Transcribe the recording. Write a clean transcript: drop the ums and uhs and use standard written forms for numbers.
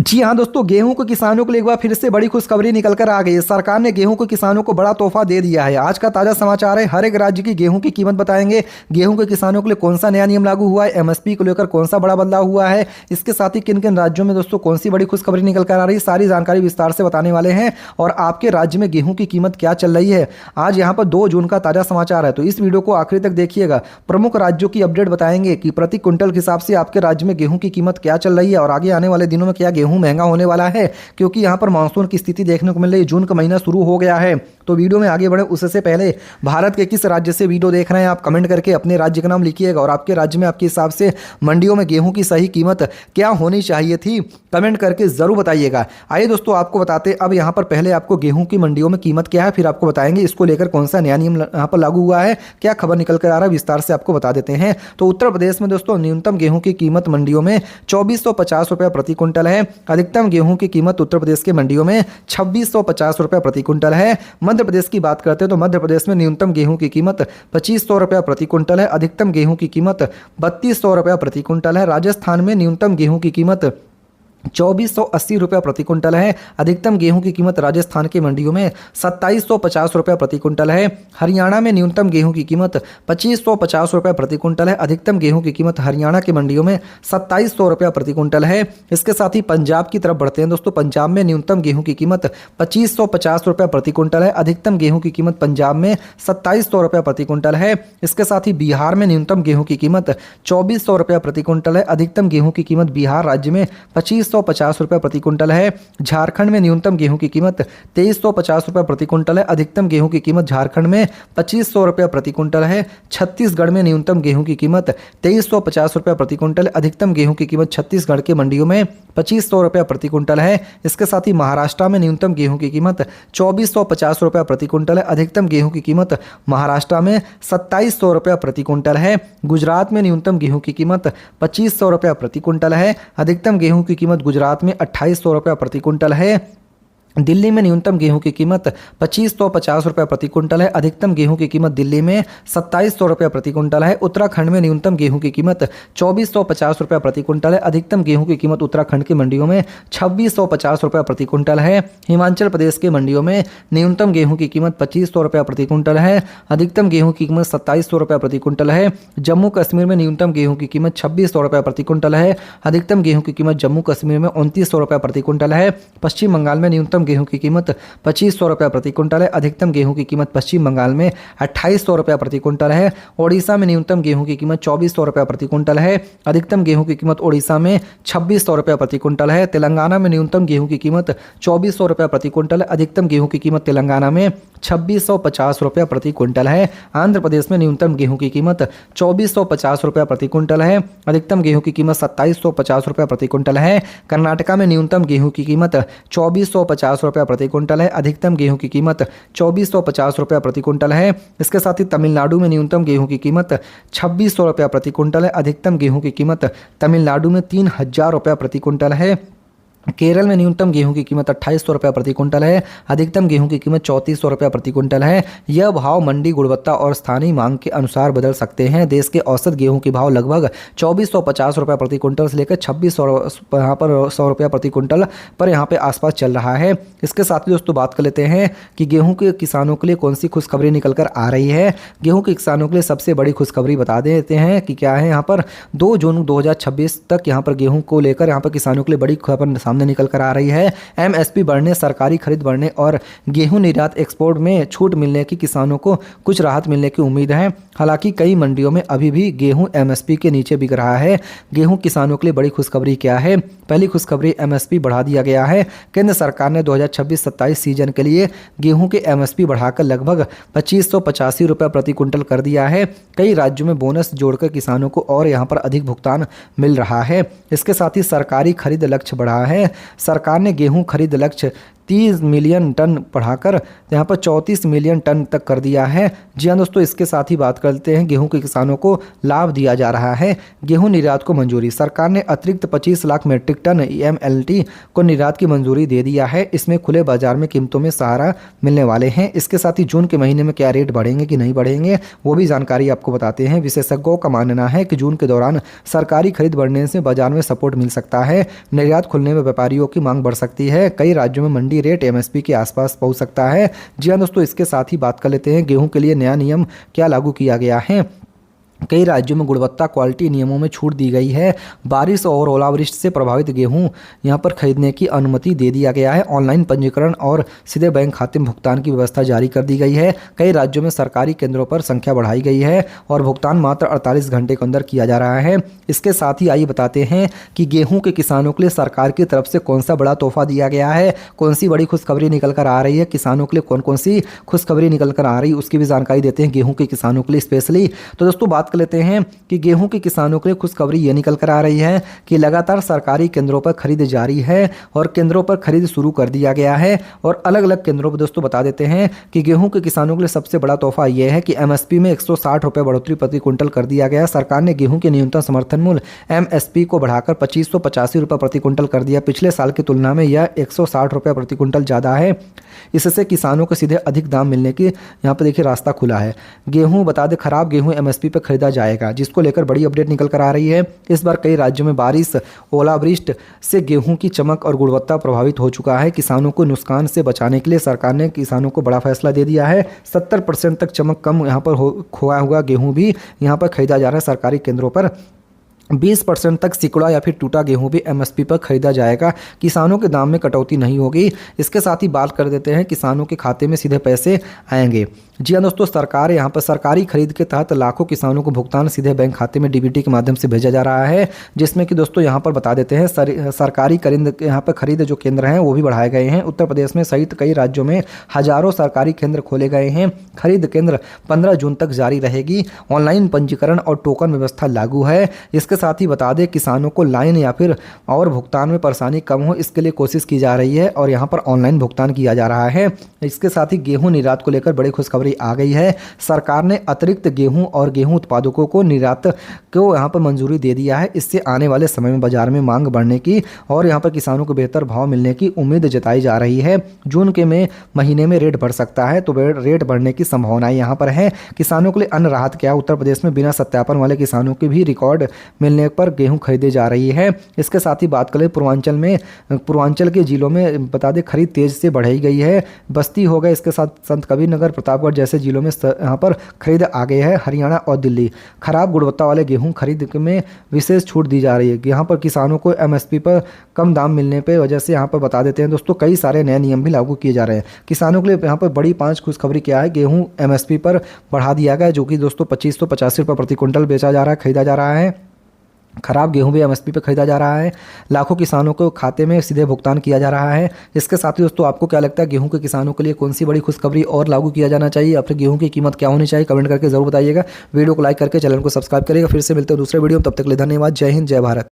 जी हाँ दोस्तों, गेहूं को किसानों के लिए एक बार फिर से बड़ी खुशखबरी निकल कर आ गई है। सरकार ने गेहूं को किसानों को बड़ा तोहफा दे दिया है। आज का ताजा समाचार है, हर एक राज्य की गेहूं की कीमत बताएंगे, गेहूं के किसानों के लिए कौन सा नया नियम लागू हुआ है, एमएसपी को लेकर कौन सा बड़ा बदलाव हुआ है, इसके साथ ही किन किन राज्यों में दोस्तों कौन सी बड़ी खुशखबरी निकल कर आ रही है, सारी जानकारी विस्तार से बताने वाले हैं। और आपके राज्य में गेहूं की कीमत क्या चल रही है, आज यहाँ पर 2 जून का ताजा समाचार है, तो इस वीडियो को आखिरी तक देखिएगा। प्रमुख राज्यों की अपडेट बताएंगे कि प्रति क्विंटल के हिसाब से आपके राज्य में गेहूं की कीमत क्या चल रही है और आगे आने वाले दिनों में क्या गेहूं महंगा होने वाला है, क्योंकि यहां पर मानसून की स्थिति देखने को मिल रही है। जून का महीना शुरू हो गया है। तो वीडियो में आगे बढ़े उससे पहले भारत के किस राज्य से वीडियो देख रहे हैं आप कमेंट करके अपने राज्य का नाम लिखिएगा और आपके राज्य में आपके हिसाब से मंडियों में गेहूं की सही कीमत क्या होनी चाहिए थी, कमेंट करके जरूर बताइएगा। आइए दोस्तों आपको बताते, अब यहाँ पर पहले आपको गेहूं की मंडियों में कीमत क्या है, फिर आपको बताएंगे इसको लेकर कौन सा नया नियम यहाँ पर लागू हुआ है, क्या खबर निकल कर आ रहा है, विस्तार से आपको बता देते हैं। तो उत्तर प्रदेश में दोस्तों न्यूनतम गेहूं की कीमत मंडियों में 2450 रुपये प्रति क्विंटल है। अधिकतम गेहूं की कीमत उत्तर प्रदेश की मंडियों में 2650 रुपये प्रति क्विंटल है। मध्य प्रदेश की बात करते हैं तो मध्य प्रदेश में न्यूनतम गेहूं की कीमत 2500 रुपये प्रति क्विंटल है। अधिकतम गेहूं की कीमत 3200 रुपये प्रति क्विंटल है। राजस्थान में न्यूनतम गेहूं की कीमत 2480 रुपये प्रति क्विंटल है। अधिकतम गेहूं की कीमत राजस्थान की मंडियों में 2750 रुपये प्रति क्विंटल है। हरियाणा में न्यूनतम गेहूं की कीमत 2550 रुपये प्रति क्विंटल है। अधिकतम गेहूं की कीमत हरियाणा की मंडियों में 2700 रुपये प्रति क्विंटल है। इसके साथ ही पंजाब की तरफ बढ़ते हैं दोस्तों। पंजाब में न्यूनतम गेहूं की कीमत 2550 रुपये प्रति क्विंटल है। अधिकतम गेहूं की कीमत पंजाब में 2700 रुपये प्रति क्विंटल है। इसके साथ ही बिहार में न्यूनतम गेहूं की कीमत 2400 रुपये प्रति क्विंटल है। अधिकतम गेहूं की कीमत बिहार राज्य में 2550 रुपये प्रति क्विंटल है। झारखंड में न्यूनतम गेहूं की कीमत 2350 रुपये प्रति क्विंटल है। अधिकतम गेहूं की कीमत झारखंड में 2500 रुपये प्रति क्विंटल है। छत्तीसगढ़ में न्यूनतम गेहूं की कीमत 2350 रुपये प्रति क्विंटल है। अधिकतम गेहूं की कीमत छत्तीसगढ़ की मंडियों में 2500 रुपये प्रति क्विंटल है। इसके साथ ही महाराष्ट्र में न्यूनतम गेहूं की कीमत 2450 रुपये प्रति क्विंटल है। अधिकतम गेहूं की कीमत महाराष्ट्र में 2700 रुपये प्रति क्विंटल है। गुजरात में न्यूनतम गेहूं की कीमत 2500 रुपये प्रति क्विंटल है। अधिकतम गेहूं की कीमत गुजरात में 2800 रुपये प्रति क्विंटल है। दिल्ली में न्यूनतम गेहूं की कीमत 2550 रुपये प्रति क्विंटल है। अधिकतम गेहूं की कीमत दिल्ली में 2700 रुपये प्रति क्विंटल है। उत्तराखंड में न्यूनतम गेहूं की कीमत 2450 रुपये प्रति क्विंटल है। अधिकतम गेहूं की कीमत उत्तराखंड की मंडियों में 2650 रुपये प्रति क्विंटल है। हिमाचल प्रदेश की मंडियों में न्यूनतम गेहूं की कीमत 2500 रुपये प्रति क्विंटल है। अधिकतम गेहूं की कीमत 2700 रुपये प्रति क्विंटल है। जम्मू कश्मीर में न्यूनतम गेहूं की कीमत 2600 रुपये प्रति क्विंटल है। अधिकतम गेहूं की कीमत जम्मू कश्मीर में 2900 रुपये प्रति क्विंटल है। पश्चिम बंगाल में न्यूनतम गेहूं की कीमत 2500 रुपये प्रति क्विंटल है। अधिकतम गेहूं की कीमत पश्चिम बंगाल में 2800 रुपये प्रति क्विंटल है। ओडिशा में न्यूनतम गेहूं की कीमत 2400 रुपये प्रति क्विंटल है। अधिकतम गेहूं की कीमत ओडिशा में 2600 रुपये प्रति क्विंटल है। तेलंगाना में न्यूनतम गेहूं की कीमत 2400 रुपये प्रति क्विंटल है। अधिकतम गेहूं की कीमत तेलंगाना में 2650 रुपये प्रति क्विंटल है। आंध्र प्रदेश में न्यूनतम गेहूं की कीमत 2450 रुपये प्रति क्विंटल है। अधिकतम गेहूं की कीमत 2750 रुपये प्रति क्विंटल है। कर्नाटका में न्यूनतम गेहूं की कीमत 2450 रुपये प्रति क्विंटल है। अधिकतम गेहूं की कीमत 2450 रुपये प्रति क्विंटल है। इसके साथ ही तमिलनाडु में न्यूनतम गेहूं की कीमत 2600 रुपये प्रति क्विंटल है। अधिकतम गेहूं की कीमत तमिलनाडु में 3000 रुपये प्रति क्विंटल है। केरल में न्यूनतम गेहूं की कीमत 2800 रुपये प्रति क्विंटल है। अधिकतम गेहूं की कीमत 3400 रुपये प्रति क्विंटल है। यह भाव मंडी गुणवत्ता और स्थानीय मांग के अनुसार बदल सकते हैं। देश के औसत गेहूं के भाव लगभग 2450 रुपये प्रति क्विंटल से लेकर 2600 यहाँ पर 100 रुपये प्रति क्विंटल पर यहाँ पे आसपास चल रहा है। इसके साथ ही दोस्तों बात कर लेते हैं कि गेहूँ के किसानों के लिए कौन सी खुशखबरी निकल कर आ रही है। गेहूँ के किसानों के लिए सबसे बड़ी खुशखबरी बता देते हैं कि क्या है। यहाँ पर 2 जून 2026 तक यहाँ पर गेहूँ को लेकर यहाँ पर किसानों के लिए बड़ी खबर निकल कर आ रही है। एमएसपी बढ़ने, सरकारी खरीद बढ़ने और गेहूं निर्यात एक्सपोर्ट में छूट मिलने की किसानों को कुछ राहत मिलने की उम्मीद है। हालांकि कई मंडियों में अभी भी गेहूं एमएसपी के नीचे बिक रहा है। गेहूं किसानों के लिए बड़ी खुशखबरी क्या है। पहली खुशखबरी, एमएसपी बढ़ा दिया गया है। केंद्र सरकार ने 2026-27 सीजन के लिए गेहूं के एमएसपी बढ़ाकर लगभग 2585 रुपये प्रति क्विंटल कर दिया है। कई राज्यों में बोनस जोड़कर किसानों को और यहां पर अधिक भुगतान मिल रहा है। इसके साथ ही सरकारी खरीद लक्ष्य बढ़ा है। सरकार ने गेहूं खरीद लक्ष्य 30 मिलियन टन बढ़ाकर यहाँ पर 34 मिलियन टन तक कर दिया है। जी हाँ दोस्तों, इसके साथ ही बात करते हैं गेहूं के किसानों को लाभ दिया जा रहा है। गेहूं निर्यात को मंजूरी, सरकार ने अतिरिक्त 25 लाख मीट्रिक टन EMLT को निर्यात की मंजूरी दे दिया है। इसमें खुले बाजार में कीमतों में सहारा मिलने वाले हैं। इसके साथ ही जून के महीने में क्या रेट बढ़ेंगे कि नहीं बढ़ेंगे वो भी जानकारी आपको बताते हैं। विशेषज्ञों का मानना है कि जून के दौरान सरकारी खरीद बढ़ने से बाजार में सपोर्ट मिल सकता है। निर्यात खुलने में व्यापारियों की मांग बढ़ सकती है। कई राज्यों में मंडी रेट MSP के आसपास पहुंच सकता है। जी हाँ दोस्तों, इसके साथ ही बात कर लेते हैं गेहूं के लिए नया नियम क्या लागू किया गया है। कई राज्यों में गुणवत्ता क्वालिटी नियमों में छूट दी गई है। बारिश और ओलावृष्टि से प्रभावित गेहूं यहां पर खरीदने की अनुमति दे दिया गया है। ऑनलाइन पंजीकरण और सीधे बैंक खाते में भुगतान की व्यवस्था जारी कर दी गई है। कई राज्यों में सरकारी केंद्रों पर संख्या बढ़ाई गई है और भुगतान मात्र 48 घंटे के अंदर किया जा रहा है। इसके साथ ही आइए बताते हैं कि गेहूँ के किसानों के लिए सरकार की तरफ से कौन सा बड़ा तोहफा दिया गया है, कौन सी बड़ी खुशखबरी निकल कर आ रही है, किसानों के लिए कौन कौन सी खुशखबरी निकल कर आ रही है उसकी भी जानकारी देते हैं गेहूँ के किसानों के लिए स्पेशली। तो दोस्तों बात कर लेते हैं कि गेहूं के किसानों के लिए खुशखबरी ये निकल कर आ रही है कि लगातार सरकारी केंद्रों पर खरीद जारी है और केंद्रों पर खरीद शुरू कर दिया गया है। और अलग अलग केंद्रों पर दोस्तों बता देते हैं कि गेहूं के किसानों के लिए सबसे बड़ा तोहफा यह है कि MSP में 160 रुपये बढ़ोतरी प्रति क्विंटल कर दिया गया। सरकार ने गेहूं के न्यूनतम समर्थन मूल्य MSP को बढ़ाकर 2585 रुपये प्रति क्विंटल कर दिया। पिछले साल की तुलना में यह 160 रुपये प्रति क्विंटल ज़्यादा है। इससे किसानों को सीधे अधिक दाम मिलने की यहाँ पर देखिए रास्ता खुला है। गेहूं बता दें खराब गेहूं MSP पर खरीदा जाएगा, जिसको लेकर बड़ी अपडेट निकल कर आ रही है। इस बार कई राज्यों में बारिश ओलावृष्टि से गेहूं की चमक और गुणवत्ता प्रभावित हो चुका है। किसानों को नुकसान से बचाने के लिए सरकार ने किसानों को बड़ा फैसला दे दिया है। 70% तक चमक कम यहाँ पर खोया हुआ गेहूं भी यहाँ पर खरीदा जा रहा है सरकारी केंद्रों पर। 20% तक सिकुड़ा या फिर टूटा गेहूं भी MSP पर खरीदा जाएगा। किसानों के दाम में कटौती नहीं होगी। इसके साथ ही बात कर देते हैं किसानों के खाते में सीधे पैसे आएंगे। जी हाँ दोस्तों, सरकार यहाँ पर सरकारी खरीद के तहत लाखों किसानों को भुगतान सीधे बैंक खाते में DBT के माध्यम से भेजा जा रहा है, जिसमें कि दोस्तों यहाँ पर बता देते हैं सरकारी यहाँ पर खरीद जो केंद्र हैं वो भी बढ़ाए गए हैं। उत्तर प्रदेश में सहित कई राज्यों में हजारों सरकारी केंद्र खोले गए हैं। खरीद केंद्र 15 जून तक जारी रहेगी। ऑनलाइन पंजीकरण और टोकन व्यवस्था लागू है। इसके साथ ही बता दें किसानों को लाइन या फिर और भुगतान में परेशानी कम हो इसके लिए कोशिश की जा रही है और यहाँ पर ऑनलाइन भुगतान किया जा रहा है। इसके साथ ही गेहूं निर्यात को लेकर बड़ी खुशखबरी आ गई है। सरकार ने अतिरिक्त गेहूं और गेहूं उत्पादकों को निर्यात को यहाँ पर मंजूरी दे दिया है। इससे आने वाले समय में बाजार में मांग बढ़ने की और यहाँ पर किसानों को बेहतर भाव मिलने की उम्मीद जताई जा रही है। जून के महीने में रेट बढ़ सकता है, तो रेट बढ़ने की संभावनाएं यहाँ पर है। किसानों के लिए अन्न राहत क्या, उत्तर प्रदेश में बिना सत्यापन वाले किसानों की भी रिकॉर्ड मिलने पर गेहूं खरीदे जा रही है। इसके साथ ही बात करें पूर्वांचल के जिलों में बता दें खरीद तेज से बढ़ाई गई है। बस्ती हो गए, इसके साथ संत कबीरनगर, प्रतापगढ़ जैसे जिलों में यहाँ पर खरीद आ गए हैं। हरियाणा और दिल्ली खराब गुणवत्ता वाले गेहूं खरीद में विशेष छूट दी जा रही है। यहाँ पर किसानों को MSP पर कम दाम मिलने पर वजह से यहाँ पर बता देते हैं दोस्तों कई सारे नए नियम भी लागू किए जा रहे हैं। किसानों के लिए यहाँ पर बड़ी 5 खुशखबरी क्या है, गेहूं MSP पर बढ़ा दिया गया जो कि दोस्तों 2585 रुपये प्रति क्विंटल बेचा जा रहा है, खरीदा जा रहा है। खराब गेहूं भी MSP पे खरीदा जा रहा है। लाखों किसानों को खाते में सीधे भुगतान किया जा रहा है। इसके साथ ही दोस्तों आपको क्या लगता है गेहूं के किसानों के लिए कौन सी बड़ी खुशखबरी और लागू किया जाना चाहिए या फिर गेहूं की कीमत क्या होनी चाहिए, कमेंट करके जरूर बताइएगा। वीडियो को लाइक करके चैनल को सब्सक्राइब करिएगा। फिर से मिलते हैं दूसरे वीडियो में, तब तक के लिए धन्यवाद। जय हिंद, जय भारत।